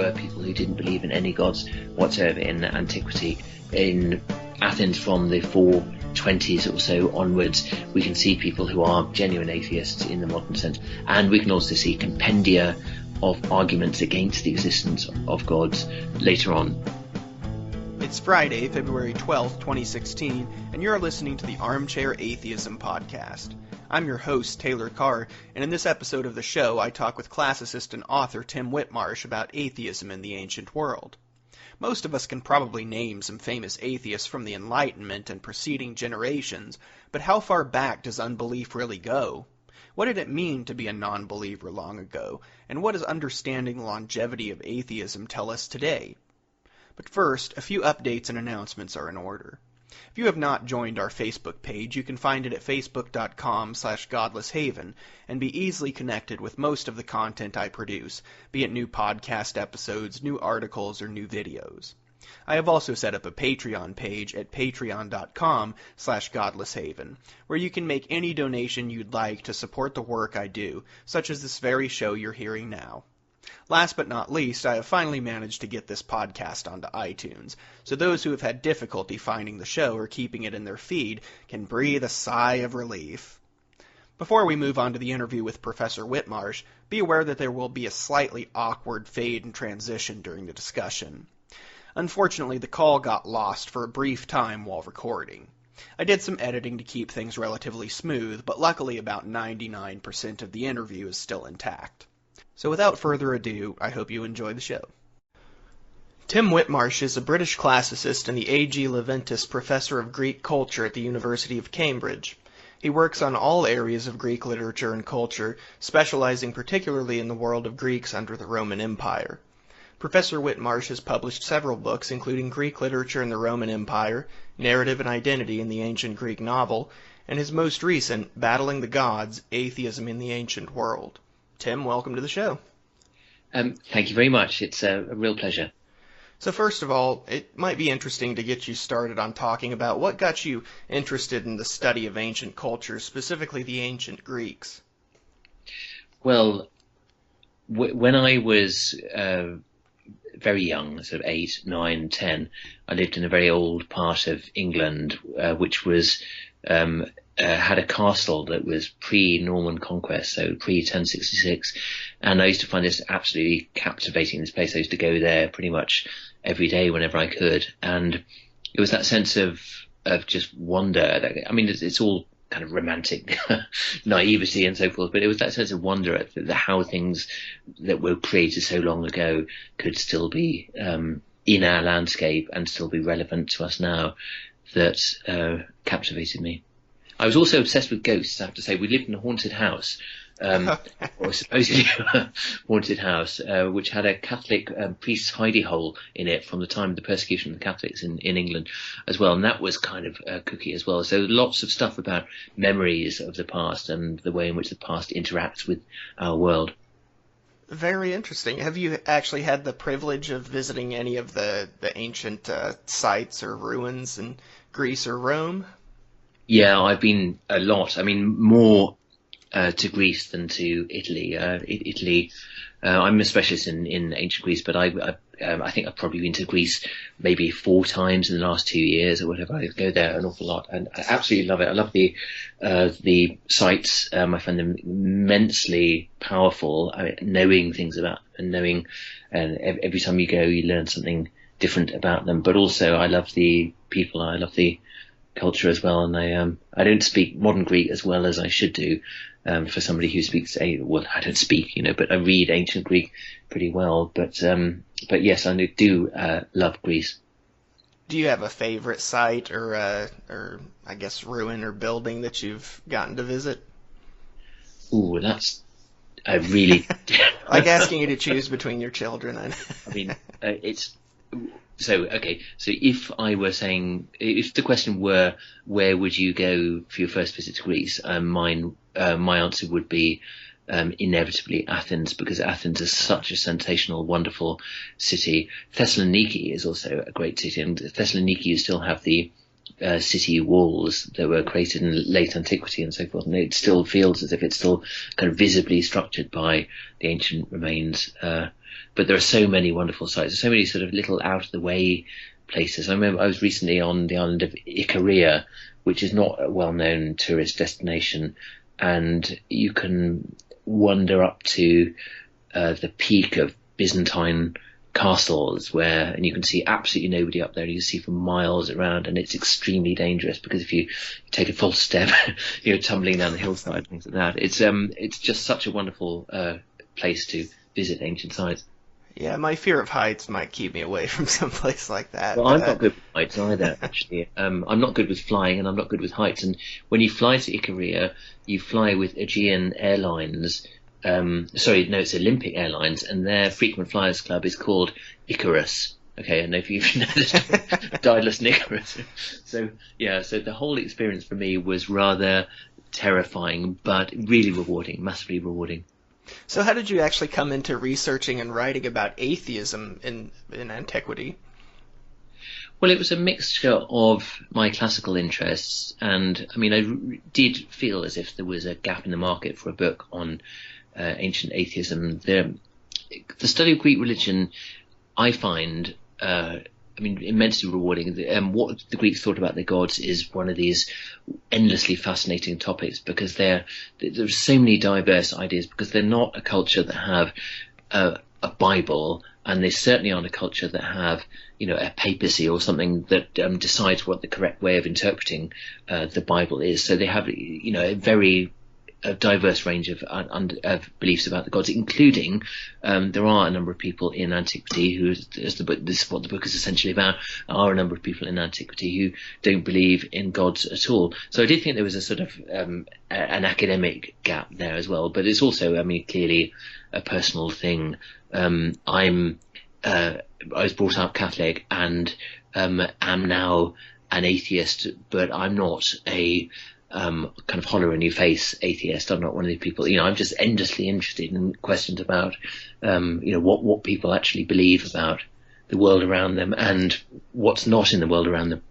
were people who didn't believe in any gods whatsoever in antiquity. In Athens, from the 420s or so onwards, we can see people who are genuine atheists in the modern sense, and we can also see compendia of arguments against the existence of gods later on. It's Friday, February 12th, 2016, and you're listening to the Armchair Atheism podcast. I'm your host, Taylor Carr, and in this episode of the show, I talk with classicist and author Tim Whitmarsh about atheism in the ancient world. Most of us can probably name some famous atheists from the Enlightenment and preceding generations, but how far back does unbelief really go? What did it mean to be a non-believer long ago, and what does understanding the longevity of atheism tell us today? But first, a few updates and announcements are in order. If you have not joined our Facebook page, you can find it at facebook.com/godlesshaven and be easily connected with most of the content I produce, be it new podcast episodes, new articles, or new videos. I have also set up a Patreon page at patreon.com/godlesshaven, where you can make any donation you'd like to support the work I do, such as this very show you're hearing now. Last but not least, I have finally managed to get this podcast onto iTunes, so those who have had difficulty finding the show or keeping it in their feed can breathe a sigh of relief. Before we move on to the interview with Professor Whitmarsh, be aware that there will be a slightly awkward fade and transition during the discussion. Unfortunately, the call got lost for a brief time while recording. I did some editing to keep things relatively smooth, but luckily about 99% of the interview is still intact. So without further ado, I hope you enjoy the show. Tim Whitmarsh is a British classicist and the A.G. Leventis Professor of Greek Culture at the University of Cambridge. He works on all areas of Greek literature and culture, specializing particularly in the world of Greeks under the Roman Empire. Professor Whitmarsh has published several books, including Greek Literature in the Roman Empire, Narrative and Identity in the Ancient Greek Novel, and his most recent, Battling the Gods, Atheism in the Ancient World. Tim, welcome to the show. Thank you very much. It's a real pleasure. So first of all, it might be interesting to get you started on talking about what got you interested in the study of ancient cultures, specifically the ancient Greeks. Well, when I was very young, sort of 8, 9, 10, I lived in a very old part of England, which was had a castle that was pre-Norman conquest, so pre-1066, and I used to find this absolutely captivating, this place. I used to go there pretty much every day whenever I could, and it was that sense of just wonder. I mean, it's all kind of romantic naivety and so forth, but it was that sense of wonder at how things that were created so long ago could still be in our landscape and still be relevant to us now that captivated me. I was also obsessed with ghosts, I have to say. We lived in a haunted house, or supposedly haunted house, which had a Catholic priest's hidey hole in it from the time of the persecution of the Catholics in England as well. And that was kind of kooky as well. So lots of stuff about memories of the past and the way in which the past interacts with our world. Very interesting. Have you actually had the privilege of visiting any of the ancient sites or ruins in Greece or Rome? Yeah, I've been a lot. I mean, more to Greece than to Italy. Italy, I'm a specialist in ancient Greece, but I think I've probably been to Greece maybe 4 times in the last 2 years or whatever. I go there an awful lot, and I absolutely love it. I love the sites. I find them immensely powerful. Knowing things about and knowing, and every time you go, you learn something different about them. But also, I love the people. I love the culture as well, and I don't speak modern Greek as well as I should do for somebody who speaks well, I don't speak, but I read ancient Greek pretty well, but yes, I do love Greece. Do you have a favorite site or I guess ruin or building that you've gotten to visit? Ooh, that's a really like asking you to choose between your children. I mean, it's So, okay, so if the question were, where would you go for your first visit to Greece? My answer would be inevitably Athens, because Athens is such a sensational, wonderful city. Thessaloniki is also a great city, and Thessaloniki you still have the city walls that were created in late antiquity and so forth, and it still feels as if it's still kind of visibly structured by the ancient remains. But there are so many wonderful sites, so many sort of little out of the way places. I remember I was recently on the island of Icaria, which is not a well-known tourist destination, and you can wander up to the peak of Byzantine castles and you can see absolutely nobody up there. You can see for miles around, and it's extremely dangerous because if you take a false step, you're tumbling down the hillside, things like that. It's just such a wonderful place to visit ancient sites. Yeah, my fear of heights might keep me away from some place like that. Well, I'm not good with heights either, actually. I'm not good with flying, and I'm not good with heights. And when you fly to Icaria, you fly with Aegean Airlines. Sorry, no, it's Olympic Airlines, and their frequent flyers club is called Icarus. Okay, I know if you know this, Daedalus Icarus. So the whole experience for me was rather terrifying, but really rewarding, massively rewarding. So how did you actually come into researching and writing about atheism in antiquity? Well, it was a mixture of my classical interests, and I mean, I did feel as if there was a gap in the market for a book on ancient atheism. The study of Greek religion, I find, immensely rewarding. What the Greeks thought about their gods is one of these endlessly fascinating topics, because there's so many diverse ideas, because they're not a culture that have a Bible, and they certainly aren't a culture that have, a papacy or something that decides what the correct way of interpreting the Bible is. So they have, a very diverse range of beliefs about the gods, including there are a number of people in antiquity who, this is what the book is essentially about, are a number of people in antiquity who don't believe in gods at all. So I did think there was a sort of an academic gap there as well, but it's also, clearly a personal thing. I was brought up Catholic and am now an atheist, but I'm not a kind of hollow in your face atheist. I'm not one of these people, I'm just endlessly interested in questions about, what people actually believe about the world around them and what's not in the world around them.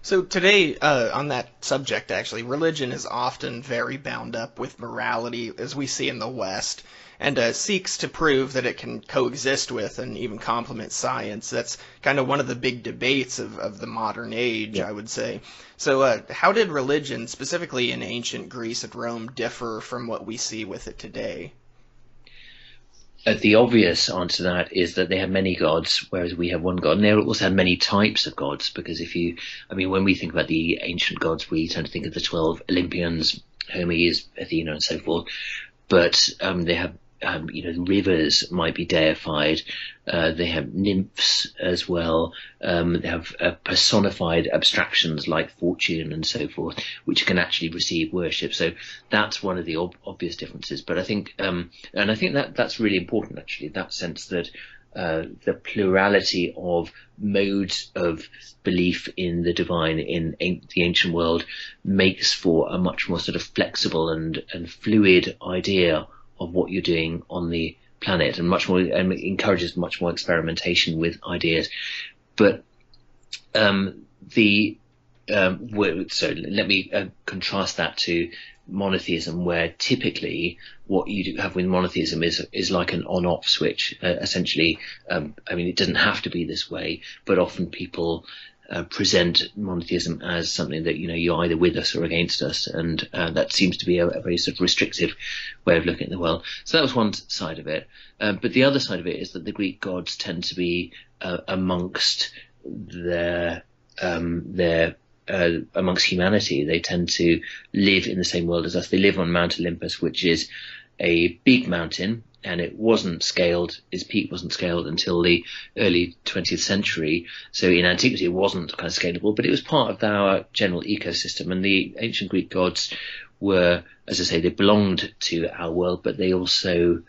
So today, on that subject, actually, religion is often very bound up with morality, as we see in the West, and seeks to prove that it can coexist with and even complement science. That's kind of one of the big debates of the modern age, yeah. I would say. So how did religion, specifically in ancient Greece and Rome, differ from what we see with it today? The obvious answer to that is that they have many gods, whereas we have one god. And they also have many types of gods, because when we think about the ancient gods, we tend to think of the 12 Olympians, Hermes, Athena, and so forth. But they have, rivers might be deified. They have nymphs as well. They have personified abstractions like fortune and so forth, which can actually receive worship. So that's one of the obvious differences. But I think, and I think that's really important, actually, that sense that the plurality of modes of belief in the divine in the ancient world makes for a much more sort of flexible and fluid idea of what you're doing on the planet, and much more, and encourages much more experimentation with ideas. But so let me contrast that to monotheism, where typically what you have with monotheism is like an on-off switch. Essentially, it doesn't have to be this way, but often people present monotheism as something that, you're either with us or against us, and that seems to be a very sort of restrictive way of looking at the world. So that was one side of it. But the other side of it is that the Greek gods tend to be amongst amongst humanity. They tend to live in the same world as us. They live on Mount Olympus, which is a big mountain, and it wasn't scaled, its peak wasn't scaled until the early 20th century. So in antiquity, it wasn't kind of scalable, but it was part of our general ecosystem. And the ancient Greek gods were, as I say, they belonged to our world, but they also,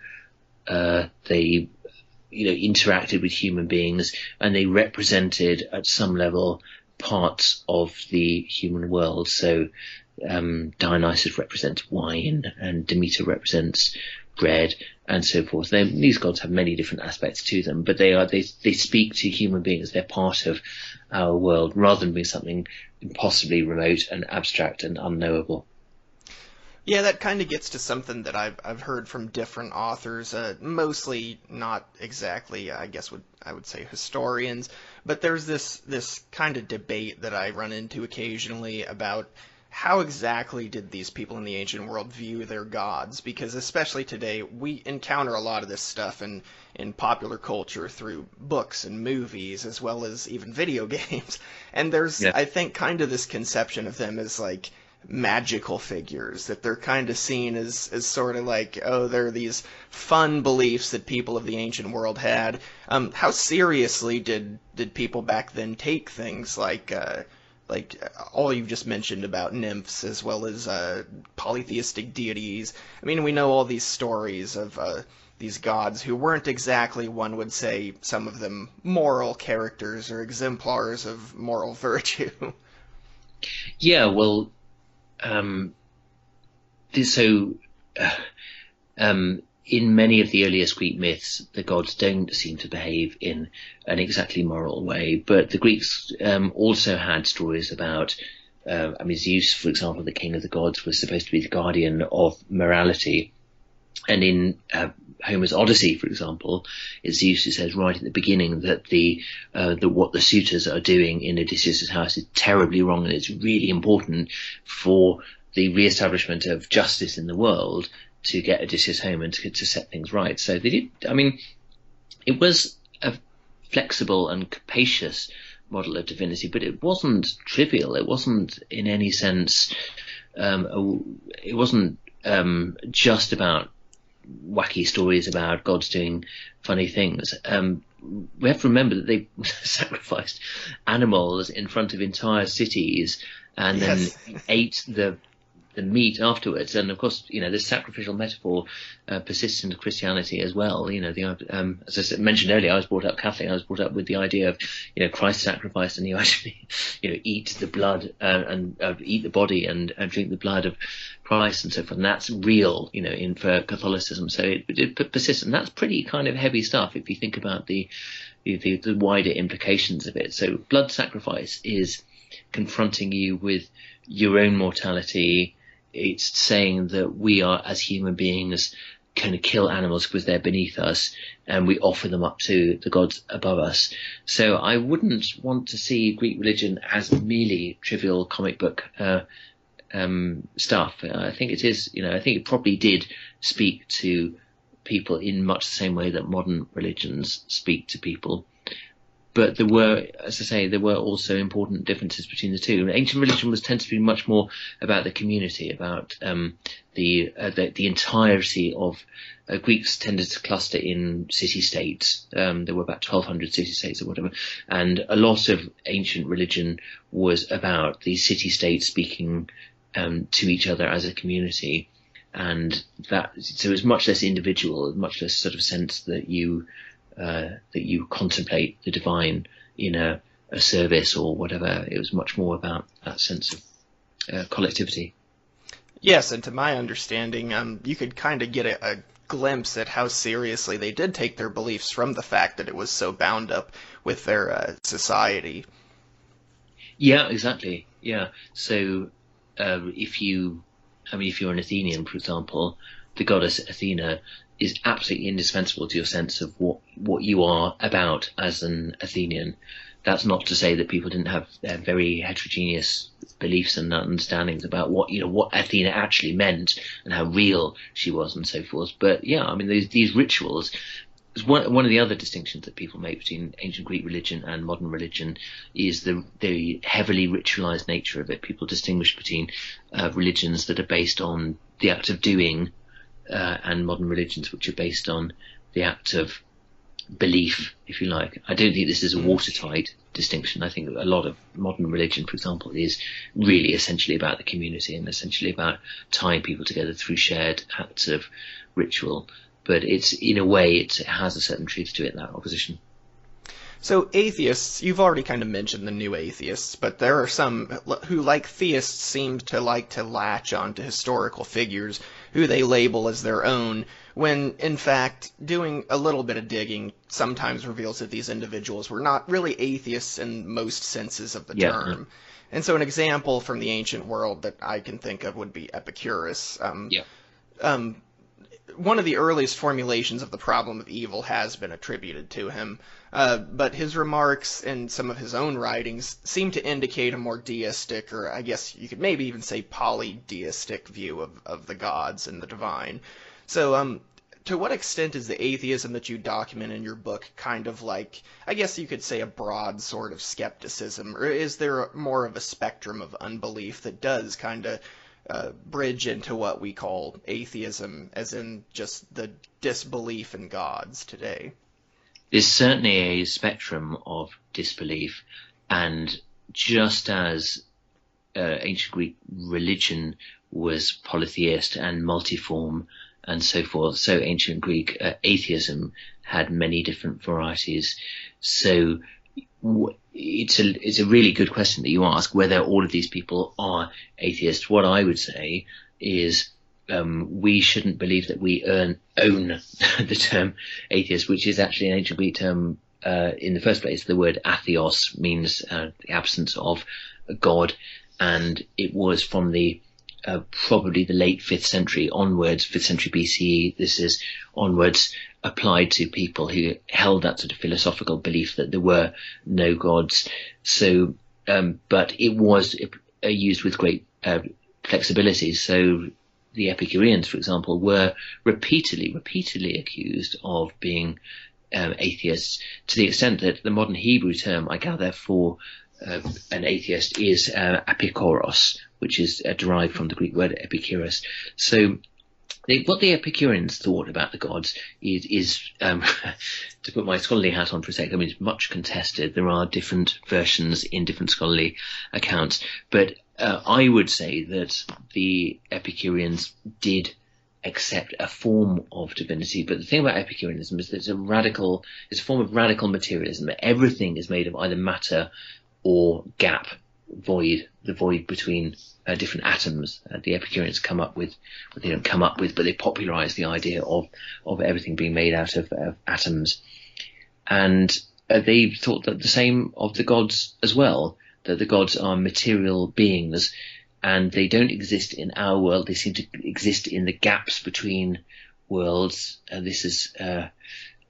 interacted with human beings, and they represented at some level parts of the human world. So Dionysus represents wine, and Demeter represents bread, and so forth. These gods have many different aspects to them, but they speak to human beings. They're part of our world, rather than being something impossibly remote and abstract and unknowable. Yeah, that kind of gets to something that I've heard from different authors, mostly not exactly, I guess I would say historians, but there's this kind of debate that I run into occasionally about how exactly did these people in the ancient world view their gods? Because especially today, we encounter a lot of this stuff in popular culture through books and movies, as well as even video games. And there's, Yeah. I think, kind of this conception of them as like magical figures, that they're kind of seen as sort of like, oh, they're these fun beliefs that people of the ancient world had. How seriously did people back then take things like all you've just mentioned about nymphs, as well as polytheistic deities? I mean, we know all these stories of these gods who weren't exactly, one would say, some of them moral characters or exemplars of moral virtue. Yeah, well, um, so in many of the earliest Greek myths, the gods don't seem to behave in an exactly moral way, but the Greeks also had stories about, Zeus, for example, the king of the gods, was supposed to be the guardian of morality. And in Homer's Odyssey, for example, it's Zeus who says right at the beginning that what the suitors are doing in Odysseus' house is terribly wrong, and it's really important for the re-establishment of justice in the world to get Odysseus home and to set things right. So they did. I mean, it was a flexible and capacious model of divinity, but it wasn't trivial. It wasn't in any sense. It wasn't just about wacky stories about gods doing funny things. We have to remember that they sacrificed animals in front of entire cities and Yes. then ate the meat afterwards. And of course, this sacrificial metaphor persists into Christianity as well. As I mentioned earlier, I was brought up Catholic. I was brought up with the idea of, Christ sacrificed, and you actually, eat the blood and eat the body and drink the blood of Christ and so forth. And that's real, for Catholicism. So it persists, and that's pretty kind of heavy stuff if you think about the wider implications of it. So blood sacrifice is confronting you with your own mortality. It's saying that we are, as human beings, kind of kill animals because they're beneath us, and we offer them up to the gods above us. So I wouldn't want to see Greek religion as merely trivial comic book stuff. I think it is, I think it probably did speak to people in much the same way that modern religions speak to people. But there were, as I say, there were also important differences between the two. Ancient religion tended to be much more about the community, about the entirety of Greeks tended to cluster in city-states. There were about 1,200 city-states or whatever, and a lot of ancient religion was about the city-states speaking to each other as a community, and so it was much less individual, much less sort of sense that you contemplate the divine in a service or whatever. It was much more about that sense of collectivity. Yes, and to my understanding, you could kind of get a glimpse at how seriously they did take their beliefs from the fact that it was so bound up with their society. Yeah, exactly. Yeah. So if you're an Athenian, for example, the goddess Athena is absolutely indispensable to your sense of what you are about as an Athenian. That's not to say that people didn't have very heterogeneous beliefs and understandings about what Athena actually meant and how real she was and so forth. But yeah, these rituals. One of the other distinctions that people make between ancient Greek religion and modern religion is the heavily ritualized nature of it. People distinguish between religions that are based on the act of doing and modern religions which are based on the act of belief, if you like. I don't think this is a watertight distinction. I think a lot of modern religion, for example, is really essentially about the community and essentially about tying people together through shared acts of ritual. But it's, in a way, it has a certain truth to it, that opposition. So atheists, you've already kind of mentioned the new atheists, but there are some who, like theists, seem to like to latch onto historical figures who they label as their own, when in fact doing a little bit of digging sometimes reveals that these individuals were not really atheists in most senses of the term. And so an example from the ancient world that I can think of would be Epicurus. One of the earliest formulations of the problem of evil has been attributed to him, but his remarks in some of his own writings seem to indicate a more deistic, or I guess you could maybe even say polydeistic view of the gods and the divine. So, to what extent is the atheism that you document in your book kind of like, I guess you could say, a broad sort of skepticism, or is there more of a spectrum of unbelief that does kind of bridge into what we call atheism, as in just the disbelief in gods today? There's certainly a spectrum of disbelief, and just as ancient Greek religion was polytheist and multiform and so forth, so ancient Greek atheism had many different varieties. So it's a really good question that you ask, whether all of these people are atheists. What I would say is we shouldn't believe that we own the term atheist, which is actually an ancient Greek term. In the first place, the word atheos means the absence of a god, and it was from the probably the late 5th century onwards, 5th century BCE, this is onwards, applied to people who held that sort of philosophical belief that there were no gods. So, but it was used with great flexibility. So the Epicureans, for example, were repeatedly accused of being atheists, to the extent that the modern Hebrew term, I gather, for an atheist is apikoros, which is derived from the Greek word epicurus. So what the Epicureans thought about the gods is to put my scholarly hat on for a second, I mean, it's much contested. There are different versions in different scholarly accounts, but I would say that the Epicureans did accept a form of divinity. But the thing about Epicureanism is that it's a form of radical materialism, that everything is made of either matter or gap, void, the void between different atoms. The Epicureans come up with, well, they don't come up with, but they popularized the idea of everything being made out of atoms. And they thought that the same of the gods as well, that the gods are material beings, and they don't exist in our world. They seem to exist in the gaps between worlds. This is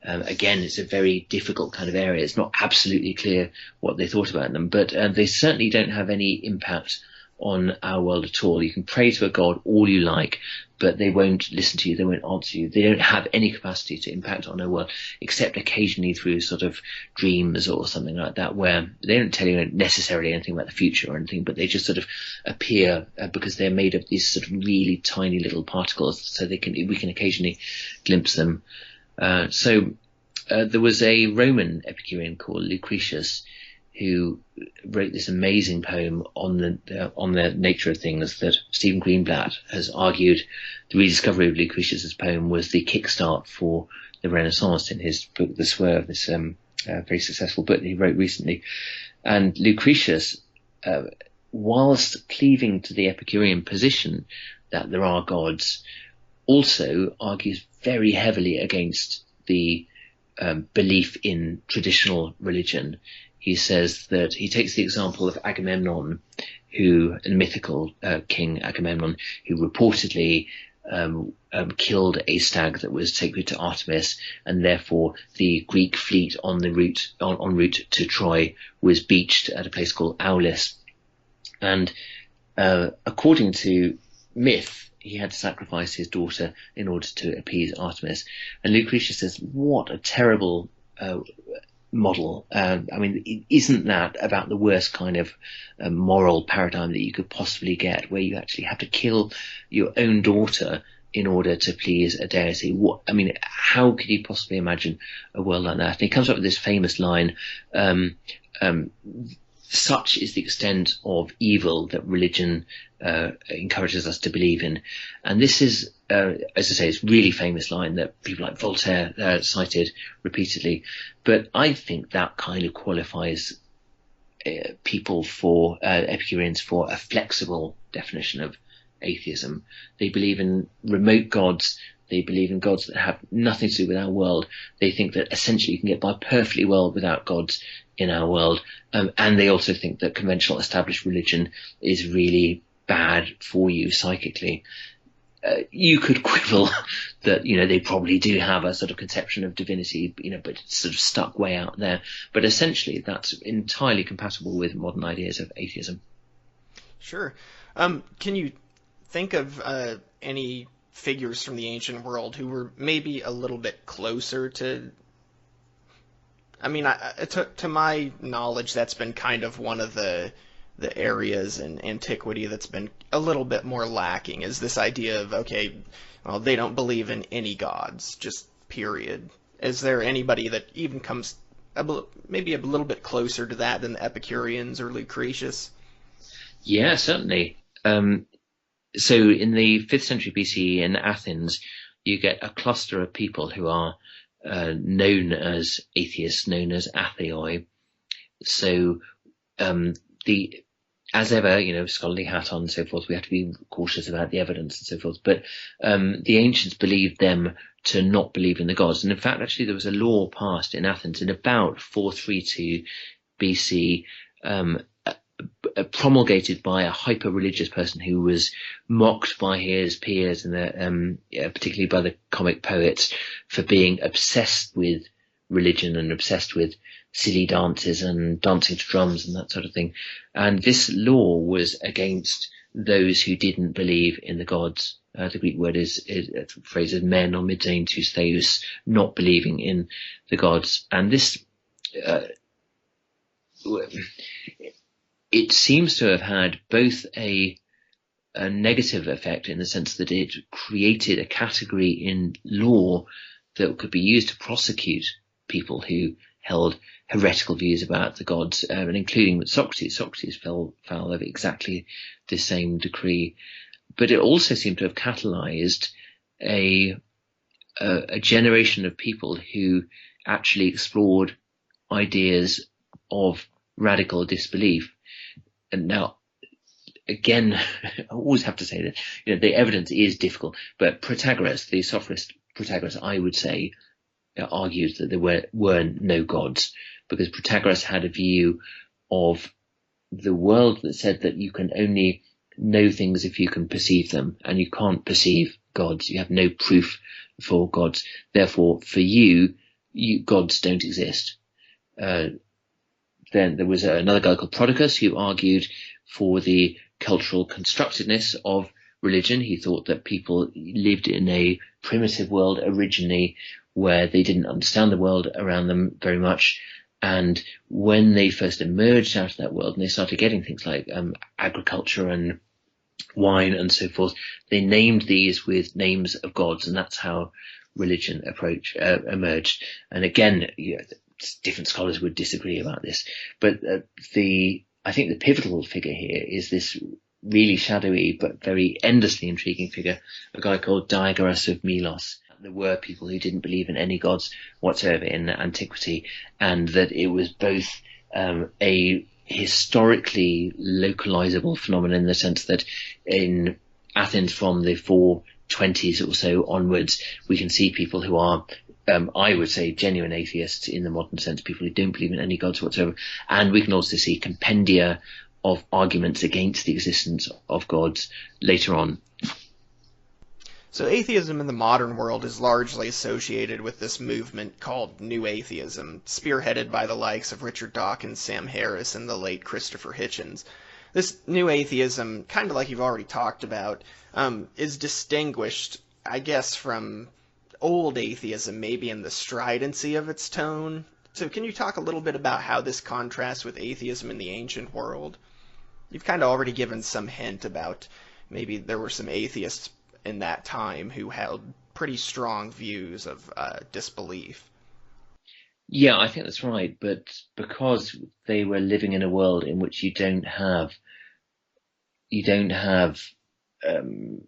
again, it's a very difficult kind of area. It's not absolutely clear what they thought about them, but they certainly don't have any impact on our world at all. You can pray to a god all you like, but they won't listen to you, they won't answer you. They don't have any capacity to impact on our world, except occasionally through sort of dreams or something like that, where they don't tell you necessarily anything about the future or anything, but they just sort of appear because they're made of these sort of really tiny little particles, so we can occasionally glimpse them. So there was a Roman Epicurean called Lucretius who wrote this amazing poem on the nature of things that Stephen Greenblatt has argued the rediscovery of Lucretius's poem was the kickstart for the Renaissance, in his book The Swerve, this very successful book that he wrote recently. And Lucretius, whilst cleaving to the Epicurean position that there are gods, also argues very heavily against the belief in traditional religion. He says that he takes the example of Agamemnon, a mythical king Agamemnon, who reportedly killed a stag that was sacred to Artemis, and therefore the Greek fleet en route to Troy was beached at a place called Aulis. And according to myth, he had to sacrifice his daughter in order to appease Artemis. And Lucretius says, what a terrible model. I mean, isn't that about the worst kind of moral paradigm that you could possibly get, where you actually have to kill your own daughter in order to please a deity? How could you possibly imagine a world like that? And he comes up with this famous line, such is the extent of evil that religion encourages us to believe in. And this is, as I say, it's a really famous line that people like Voltaire cited repeatedly. But I think that kind of qualifies Epicureans for a flexible definition of atheism. They believe in remote gods. They believe in gods that have nothing to do with our world. They think that essentially you can get by perfectly well without gods in our world. And they also think that conventional established religion is really bad for you psychically. You could quibble that, they probably do have a sort of conception of divinity, but it's sort of stuck way out there. But essentially that's entirely compatible with modern ideas of atheism. Sure. Can you think of any figures from the ancient world who were maybe a little bit closer to... I mean, to my knowledge, that's been kind of one of the areas in antiquity that's been a little bit more lacking, is this idea of, okay, well, they don't believe in any gods, just period. Is there anybody that even comes maybe a little bit closer to that than the Epicureans or Lucretius? Yeah, certainly. So in the 5th century BCE in Athens, you get a cluster of people who are known as atheists, known as atheoi. So as ever, scholarly hat on and so forth, we have to be cautious about the evidence and so forth. But the ancients believed them to not believe in the gods. And in fact, actually, there was a law passed in Athens in about 432 BC, promulgated by a hyper-religious person who was mocked by his peers, and particularly by the comic poets, for being obsessed with religion and obsessed with silly dances and dancing to drums and that sort of thing. And this law was against those who didn't believe in the gods. The Greek word is phrased as men or midzaintus theos, not believing in the gods. And this it seems to have had both a negative effect in the sense that it created a category in law that could be used to prosecute people who held heretical views about the gods, and including with Socrates. Socrates fell foul of exactly the same decree. But it also seemed to have catalyzed a generation of people who actually explored ideas of radical disbelief. And now, again, I always have to say that the evidence is difficult, but Protagoras, the sophist Protagoras, I would say, argued that there were no gods, because Protagoras had a view of the world that said that you can only know things if you can perceive them, and you can't perceive gods. You have no proof for gods. Therefore, for you gods don't exist. Then there was another guy called Prodicus who argued for the cultural constructedness of religion. He thought that people lived in a primitive world originally where they didn't understand the world around them very much. And when they first emerged out of that world and they started getting things like agriculture and wine and so forth, they named these with names of gods, and that's how religion emerged. And again, different scholars would disagree about this, but I think the pivotal figure here is this really shadowy but very endlessly intriguing figure, a guy called Diagoras of Milos. There were people who didn't believe in any gods whatsoever in antiquity, and that it was both a historically localizable phenomenon in the sense that in Athens from the 420s or so onwards, we can see people who are, I would say, genuine atheists in the modern sense, people who don't believe in any gods whatsoever. And we can also see compendia of arguments against the existence of gods later on. So atheism in the modern world is largely associated with this movement called New Atheism, spearheaded by the likes of Richard Dawkins, Sam Harris, and the late Christopher Hitchens. This New Atheism, kind of like you've already talked about, is distinguished, I guess, from old atheism, maybe in the stridency of its tone. So can you talk a little bit about how this contrasts with atheism in the ancient world? You've kind of already given some hint about maybe there were some atheists in that time who held pretty strong views of disbelief. Yeah, I think that's right. But because they were living in a world in which you don't have um,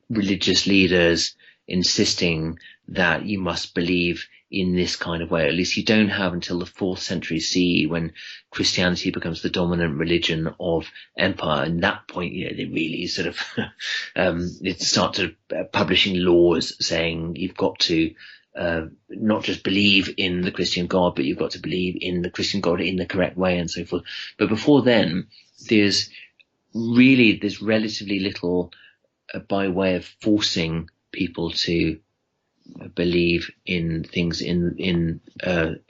religious leaders insisting that you must believe in this kind of way. At least you don't have until the 4th century CE, when Christianity becomes the dominant religion of empire. And that point, they really sort of it started publishing laws saying you've got to not just believe in the Christian God, but you've got to believe in the Christian God in the correct way and so forth. But before then, there's relatively little by way of forcing people to believe in things in an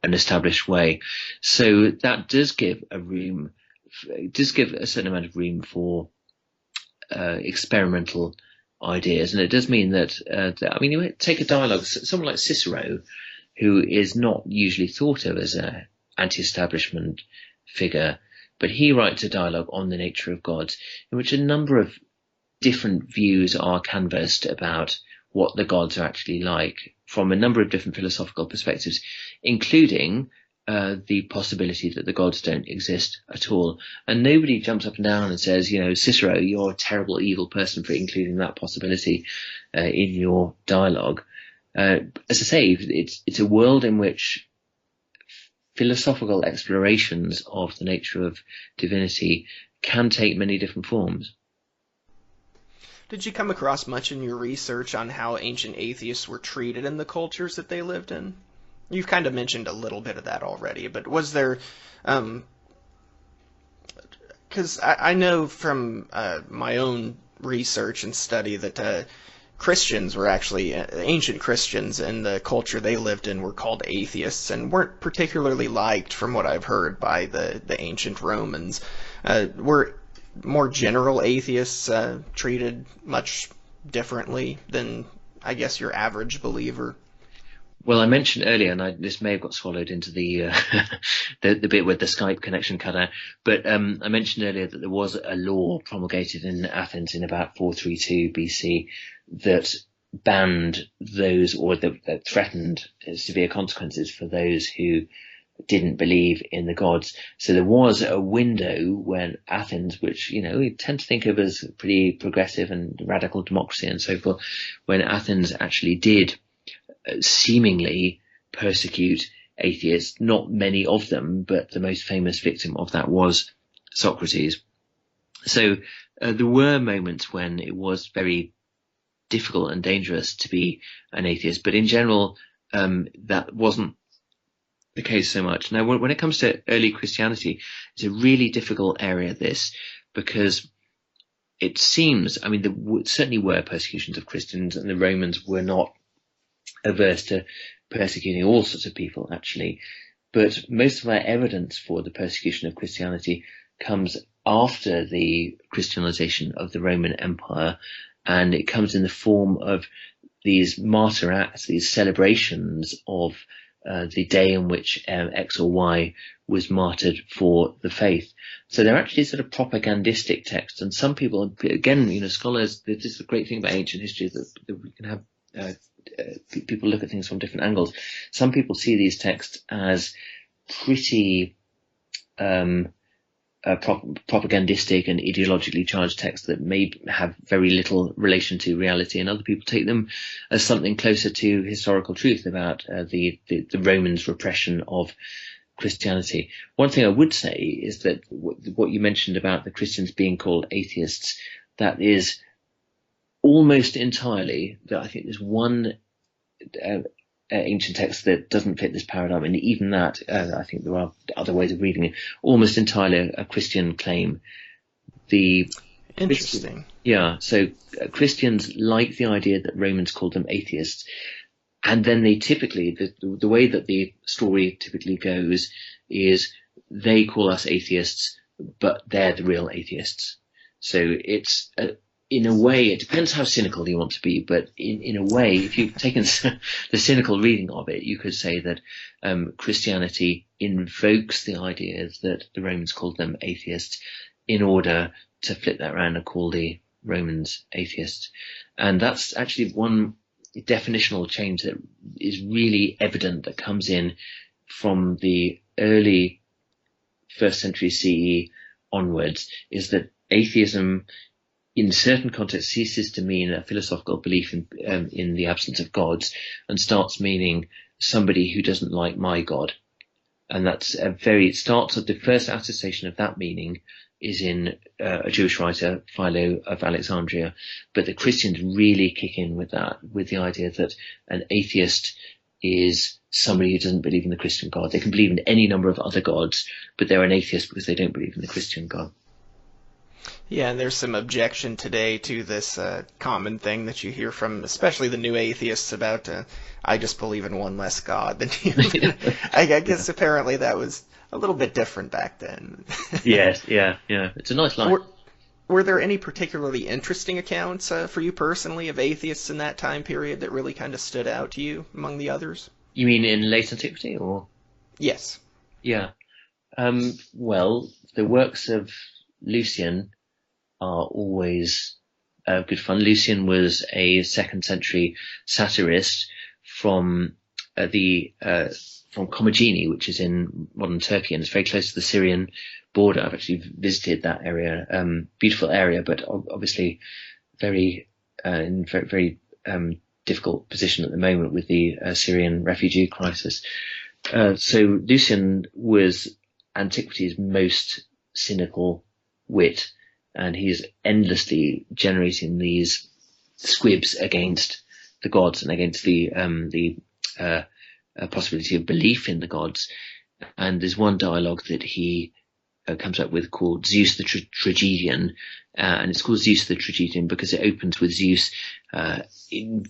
established way. So that does give a certain amount of room for experimental ideas, and it does mean that you might take a dialogue. Someone like Cicero, who is not usually thought of as an anti-establishment figure, but he writes a dialogue on the nature of gods, in which a number of different views are canvassed about what the gods are actually like from a number of different philosophical perspectives, including the possibility that the gods don't exist at all. And nobody jumps up and down and says, Cicero, you're a terrible, evil person for including that possibility in your dialogue. As I say, it's a world in which philosophical explorations of the nature of divinity can take many different forms. Did you come across much in your research on how ancient atheists were treated in the cultures that they lived in? You've kind of mentioned a little bit of that already, but was there, because I know from my own research and study that Christians were actually, ancient Christians in the culture they lived in were called atheists and weren't particularly liked, from what I've heard, by the ancient Romans. Were more general atheists treated much differently than, I guess, your average believer? Well, I mentioned earlier, and this may have got swallowed into the the bit where the Skype connection cut out, but I mentioned earlier that there was a law promulgated in Athens in about 432 BC that banned those, or that threatened severe consequences for those who didn't believe in the gods. So there was a window when Athens, which, we tend to think of as pretty progressive and radical democracy and so forth, when Athens actually did seemingly persecute atheists, not many of them, but the most famous victim of that was Socrates. So there were moments when it was very difficult and dangerous to be an atheist, but in general, that wasn't the case so much. Now, when it comes to early Christianity, it's a really difficult area, this, because it seems, there certainly were persecutions of Christians, and the Romans were not averse to persecuting all sorts of people, actually. But most of our evidence for the persecution of Christianity comes after the Christianization of the Roman Empire, and it comes in the form of these martyrats, these celebrations of the day in which X or Y was martyred for the faith. So they're actually sort of propagandistic texts, and some people, again, scholars, this is the great thing about ancient history, that we can have people look at things from different angles. Some people see these texts as pretty propagandistic and ideologically charged texts that may have very little relation to reality, and other people take them as something closer to historical truth about the Romans' repression of Christianity. One thing I would say is that what you mentioned about the Christians being called atheists, that is almost entirely, that I think there's one ancient text that doesn't fit this paradigm, and even that, I think there are other ways of reading it, almost entirely a Christian claim. Interesting. So Christians like the idea that Romans called them atheists, and then they typically, the way that the story typically goes is they call us atheists, but they're the real atheists. So it's in a way, it depends how cynical you want to be, but in a way, if you've taken the cynical reading of it, you could say that Christianity invokes the ideas that the Romans called them atheists in order to flip that around and call the Romans atheists. And that's actually one definitional change that is really evident, that comes in from the early first century CE onwards, is that atheism in certain contexts ceases to mean a philosophical belief in the absence of gods, and starts meaning somebody who doesn't like my God. And that's it starts at the first attestation of that meaning is in a Jewish writer, Philo of Alexandria. But the Christians really kick in with that, with the idea that an atheist is somebody who doesn't believe in the Christian God. They can believe in any number of other gods, but they're an atheist because they don't believe in the Christian God. Yeah, and there's some objection today to this common thing that you hear from especially the new atheists about, I just believe in one less God than you. I guess apparently that was a little bit different back then. Yes, yeah. It's a nice line. Were there any particularly interesting accounts for you personally of atheists in that time period that really kind of stood out to you among the others? You mean in late antiquity, or? Yes. Yeah. Well, the works of Lucian are always good fun. Lucian was a 2nd century satirist from Commagene, which is in modern Turkey, and it's very close to the Syrian border. I've actually visited that area. Beautiful area, but obviously very difficult position at the moment with the Syrian refugee crisis. So Lucian was antiquity's most cynical wit, and he's endlessly generating these squibs against the gods and against the possibility of belief in the gods. And there's one dialogue that he comes up with called Zeus the Tragedian, and it's called Zeus the Tragedian because it opens with Zeus in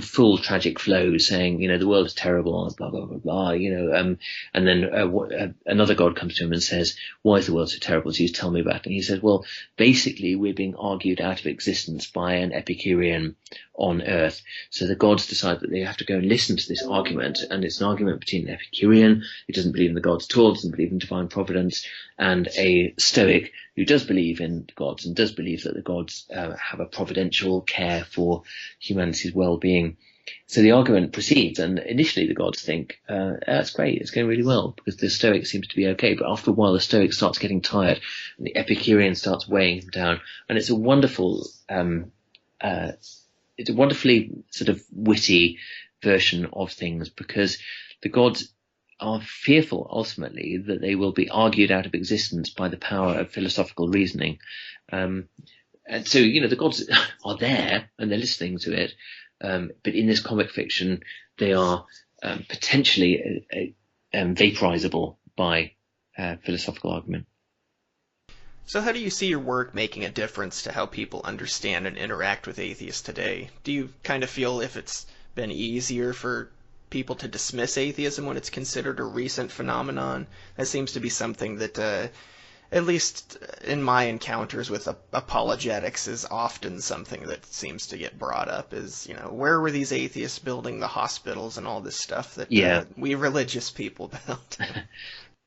full tragic flow, saying, the world is terrible, blah blah blah blah, and then another god comes to him and says, why is the world so terrible? Zeus, tell me about it. And he says, well, basically we're being argued out of existence by an Epicurean on Earth. So the gods decide that they have to go and listen to this argument, and it's an argument between an Epicurean who doesn't believe in the gods at all, doesn't believe in divine providence, and a Stoic who does believe in gods and does believe that the gods have a providential care for humanity's well-being. So the argument proceeds, and initially the gods think, that's great, it's going really well, because the Stoic seems to be okay. But after a while, the Stoic starts getting tired, and the Epicurean starts weighing him down. And it's a wonderfully sort of witty version of things, because the gods are fearful ultimately that they will be argued out of existence by the power of philosophical reasoning. And so, the gods are there and they're listening to it. But in this comic fiction, they are potentially vaporizable by philosophical argument. So how do you see your work making a difference to how people understand and interact with atheists today? Do you kind of feel if it's been easier for people to dismiss atheism when it's considered a recent phenomenon? That seems to be something that, at least in my encounters with apologetics, is often something that seems to get brought up is, where were these atheists building the hospitals and all this stuff that we religious people built?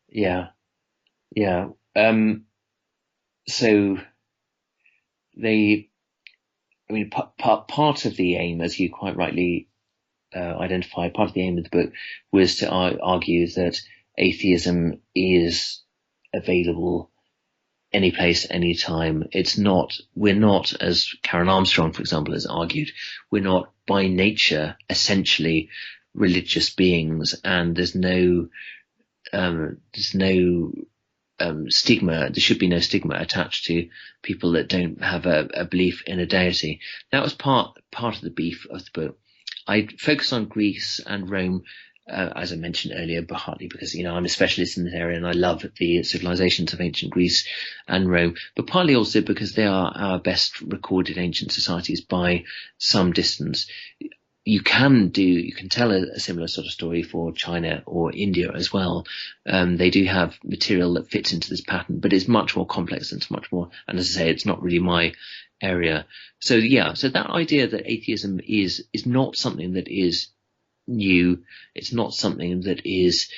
Yeah. So part of the aim, as you quite rightly identify, part of the aim of the book was to argue that atheism is available any place, any time. We're not, as Karen Armstrong, for example, has argued, we're not by nature essentially religious beings, and there's no stigma. There should be no stigma attached to people that don't have a belief in a deity. That was part of the beef of the book. I focus on Greece and Rome, as I mentioned earlier, partly because, I'm a specialist in this area and I love the civilizations of ancient Greece and Rome, but partly also because they are our best recorded ancient societies by some distance. You can tell a similar sort of story for China or India as well. They do have material that fits into this pattern, but it's much more complex and it's much more, and as I say, it's not really my area. So that idea that atheism is not something that is new, it's not something that is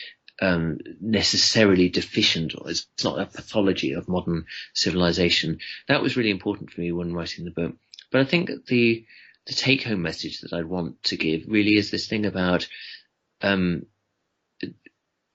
necessarily deficient, or it's not a pathology of modern civilization. That was really important for me when writing the book. But I think the the take-home message that I'd want to give really is this thing about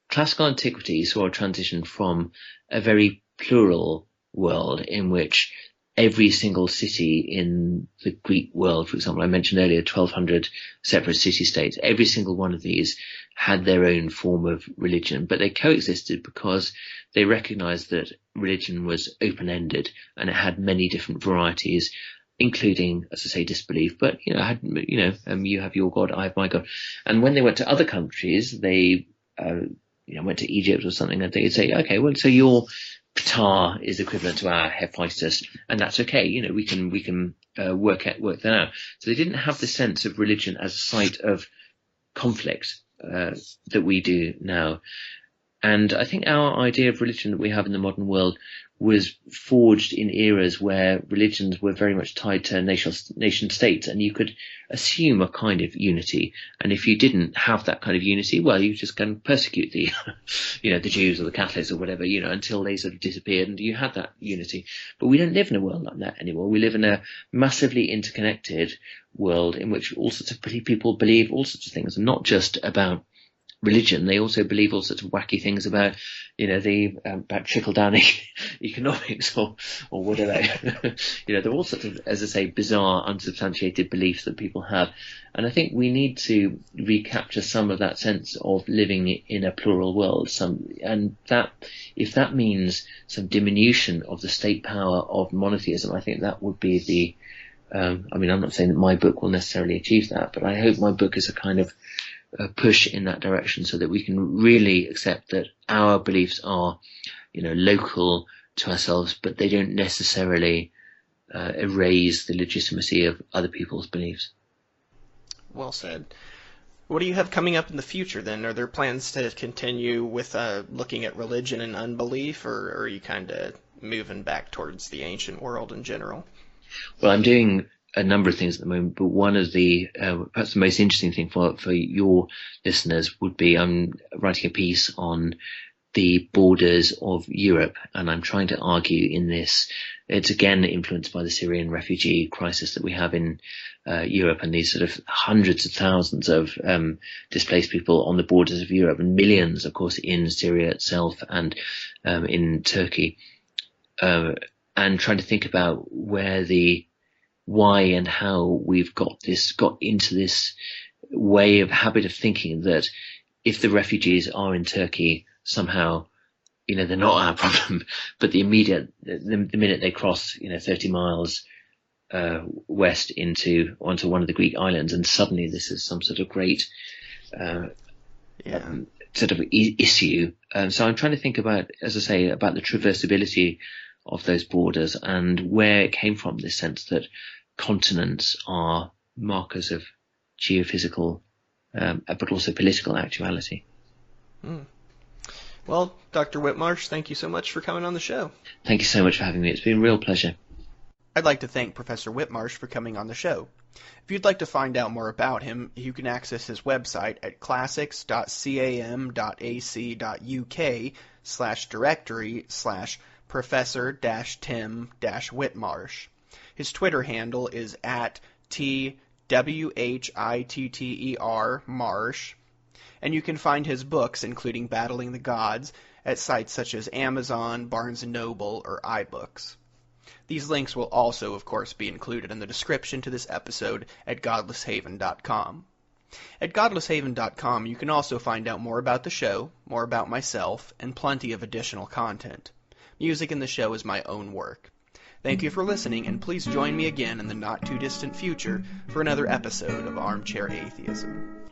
classical antiquity saw a transition from a very plural world in which every single city in the Greek world, for example, I mentioned earlier 1,200 separate city-states, every single one of these had their own form of religion, but they coexisted because they recognized that religion was open-ended and it had many different varieties, including, as I say, disbelief. But you have your God, I have my God. And when they went to other countries, they went to Egypt or something, and they'd say, okay, well, so your Ptah is equivalent to our Hephaestus, and that's okay. We can work that out. So they didn't have the sense of religion as a site of conflict that we do now. And I think our idea of religion that we have in the modern world was forged in eras where religions were very much tied to nation states, and you could assume a kind of unity. And if you didn't have that kind of unity, well, you just go and persecute the, the Jews or the Catholics or whatever, until they sort of disappeared and you had that unity. But we don't live in a world like that anymore. We live in a massively interconnected world in which all sorts of people believe all sorts of things, and not just about religion. They also believe all sorts of wacky things about, about trickle down economics or whatever. There are all sorts of, as I say, bizarre, unsubstantiated beliefs that people have. And I think we need to recapture some of that sense of living in a plural world. If that means some diminution of the state power of monotheism, I think that would be the, I'm not saying that my book will necessarily achieve that, but I hope my book is a kind of push in that direction, so that we can really accept that our beliefs are, local to ourselves, but they don't necessarily erase the legitimacy of other people's beliefs. Well said. What do you have coming up in the future then? Are there plans to continue with looking at religion and unbelief, or are you kind of moving back towards the ancient world in general? Well, I'm doing a number of things at the moment, but one of the perhaps the most interesting thing for your listeners would be I'm writing a piece on the borders of Europe, and I'm trying to argue in this. It's again influenced by the Syrian refugee crisis that we have in Europe, and these sort of hundreds of thousands of displaced people on the borders of Europe, and millions, of course, in Syria itself and in Turkey, and trying to think about why and how we've got into this habit of thinking that if the refugees are in Turkey, somehow, they're not our problem. But the minute they cross, 30 miles west onto one of the Greek islands, and suddenly this is some sort of great sort of issue. So I'm trying to think about, as I say, about the traversability of those borders and where it came from, this sense that continents are markers of geophysical but also political actuality. Well, Dr. Whitmarsh, thank you so much for coming on the show. Thank you so much for having me. It's been a real pleasure. I'd like to thank Professor Whitmarsh for coming on the show. If you'd like to find out more about him, you can access his website at classics.cam.ac.uk/directory/Professor-Tim-Whitmarsh. His Twitter handle is at TWHITTER Marsh, and you can find his books, including Battling the Gods, at sites such as Amazon, Barnes & Noble, or iBooks. These links will also, of course, be included in the description to this episode at godlesshaven.com. At godlesshaven.com, you can also find out more about the show, more about myself, and plenty of additional content. Music in the show is my own work. Thank you for listening, and please join me again in the not-too-distant future for another episode of Armchair Atheism.